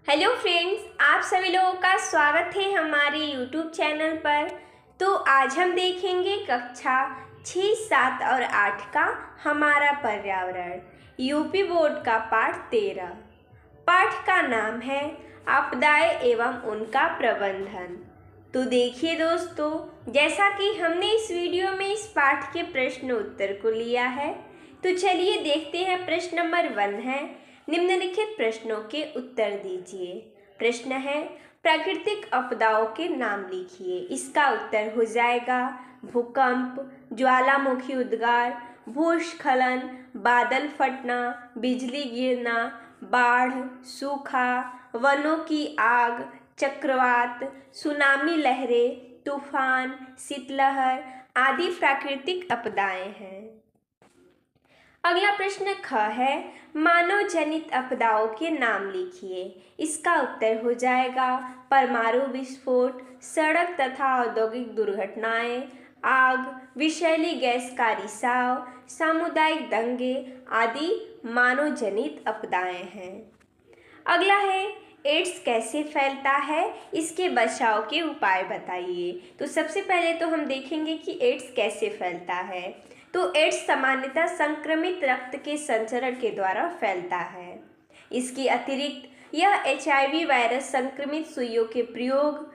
Hello friends, आप सभी लोगों का स्वागत है हमारे यूट्यूब चैनल पर। तो आज हम देखेंगे कक्षा 6, 7 और 8 का हमारा पर्यावरण यूपी बोर्ड का पाठ 13। पाठ का नाम है आपदाएं एवं उनका प्रबंधन। तो देखिए दोस्तों, जैसा कि हमने इस वीडियो में इस पाठ के प्रश्न उत्तर को लिया है, तो चलिए देखते हैं। प्रश्न नंबर 1 है, निम्नलिखित प्रश्नों के उत्तर दीजिए। प्रश्न है, प्राकृतिक आपदाओं के नाम लिखिए। इसका उत्तर हो जाएगा भूकंप, ज्वालामुखी उद्गार, भूस्खलन, बादल फटना, बिजली गिरना, बाढ़, सूखा, वनों की आग, चक्रवात, सुनामी लहरें, तूफान, शीतलहर आदि प्राकृतिक आपदाएं हैं। अगला प्रश्न ख है, मानव जनित आपदाओं के नाम लिखिए। इसका उत्तर हो जाएगा परमाणु विस्फोट, सड़क तथा औद्योगिक दुर्घटनाएं, आग, विषैली गैस का रिसाव, सामुदायिक दंगे आदि मानव जनित आपदाएं हैं। अगला है, एड्स कैसे फैलता है, इसके बचाव के उपाय बताइए। तो सबसे पहले तो हम देखेंगे कि एड्स कैसे फैलता है। तो एड्स सामान्यतः संक्रमित रक्त के संचरण के द्वारा फैलता है। इसके अतिरिक्त यह HIV वायरस संक्रमित सुइयों के प्रयोग,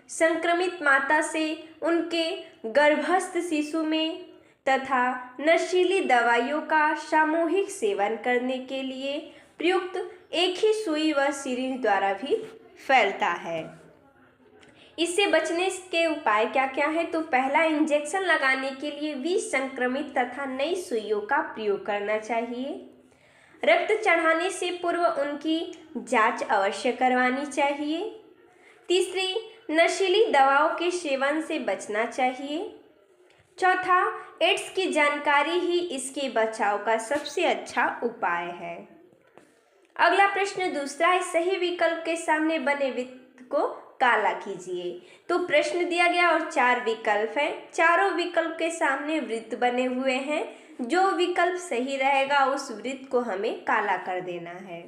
संक्रमित माता से उनके गर्भस्थ शिशु में तथा नशीली दवाइयों का सामूहिक सेवन करने के लिए प्रयुक्त एक ही सुई व सिरिंज द्वारा भी फैलता है। इससे बचने के उपाय क्या क्या है? तो पहला, इंजेक्शन लगाने के लिए विष संक्रमित तथा नई सुइयों का प्रयोग करना चाहिए। रक्त चढ़ाने से पूर्व उनकी जांच अवश्य करवानी चाहिए। तीसरी, नशीली दवाओं के सेवन से बचना चाहिए। चौथा, एड्स की जानकारी ही इसके बचाव का सबसे अच्छा उपाय है। अगला प्रश्न दूसरा है, सही विकल्प के सामने बने वृत्त को काला कीजिए। तो प्रश्न दिया गया और 4 विकल्प हैं। चारों विकल्प के सामने वृत्त बने हुए हैं। जो विकल्प सही रहेगा उस वृत्त को हमें काला कर देना है।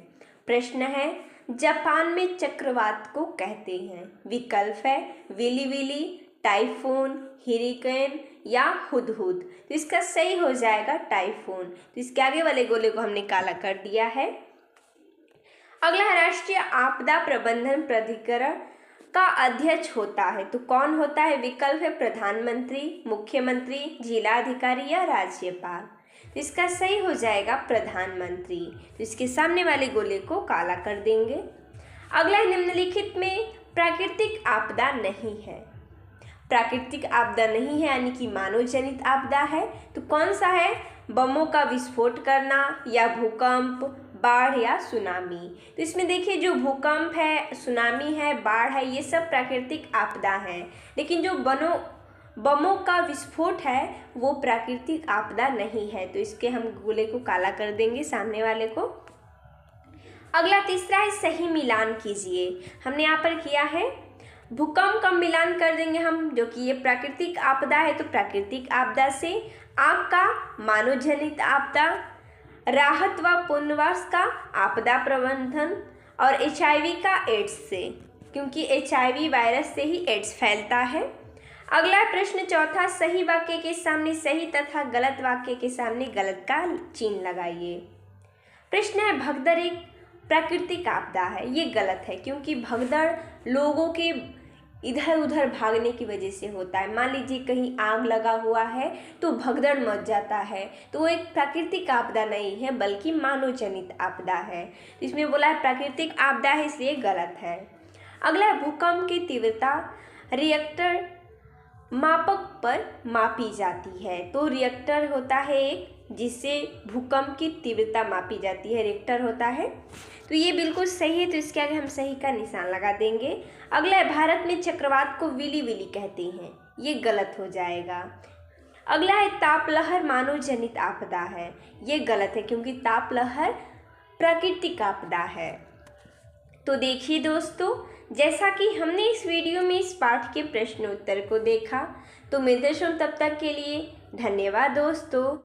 प्रश्न है, जापान में चक्रवात को कहते हैं। विकल्प है विली विली, टाइफून, हरिकेन या हुदहुद। तो इसका सही हो जाएगा टाइफून। तो इसके आगे वाले गोले को हमने काला कर दिया है। अगला है, राष्ट्रीय आपदा प्रबंधन प्राधिकरण का अध्यक्ष होता है। तो कौन होता है? विकल्प है प्रधानमंत्री, मुख्यमंत्री, जिलाधिकारी या राज्यपाल। तो इसका सही हो जाएगा प्रधानमंत्री। तो इसके सामने वाले गोले को काला कर देंगे। अगला है, निम्नलिखित में प्राकृतिक आपदा नहीं है। प्राकृतिक आपदा नहीं है यानी कि मानव जनित आपदा है। तो कौन सा है? बमों का विस्फोट करना या भूकंप, बाढ़ या सुनामी। तो इसमें देखिए, जो भूकंप है, सुनामी है, बाढ़ है, ये सब प्राकृतिक आपदा है। लेकिन जो बमों का विस्फोट है वो प्राकृतिक आपदा नहीं है। तो इसके हम गोले को काला कर देंगे, सामने वाले को। अगला तीसरा है, सही मिलान कीजिए। हमने यहाँ पर किया है भूकंप का मिलान कर देंगे हम, जो कि ये प्राकृतिक आपदा है। तो प्राकृतिक आपदा से, आग का मानव जनित आपदा, राहत व पुनर्वास का आपदा प्रबंधन, और HIV का एड्स से, क्योंकि HIV वायरस से ही एड्स फैलता है। अगला प्रश्न चौथा, सही वाक्य के सामने सही तथा गलत वाक्य के सामने गलत का चिन्ह लगाइए। प्रश्न है, भगदड़ एक प्राकृतिक आपदा है। ये गलत है, क्योंकि भगदड़ लोगों के इधर उधर भागने की वजह से होता है। मान लीजिए कहीं आग लगा हुआ है तो भगदड़ मच जाता है, तो वो एक प्राकृतिक आपदा नहीं है बल्कि मानव जनित आपदा है। तो इसमें बोला है प्राकृतिक आपदा है, इसलिए गलत है। अगला है, भूकंप की तीव्रता रिएक्टर मापक पर मापी जाती है। तो रिएक्टर होता है एक, जिससे भूकंप की तीव्रता मापी जाती है, रिएक्टर होता है। तो ये बिल्कुल सही है। तो इसके आगे हम सही का निशान लगा देंगे। अगला है, भारत में चक्रवात को विली विली कहते हैं। ये गलत हो जाएगा। अगला है, तापलहर मानव जनित आपदा है। ये गलत है, क्योंकि तापलहर प्राकृतिक आपदा है। तो देखिए दोस्तों, जैसा कि हमने इस वीडियो में इस पाठ के प्रश्न उत्तर को देखा, तो मिलते हैं तब तक के लिए धन्यवाद दोस्तों।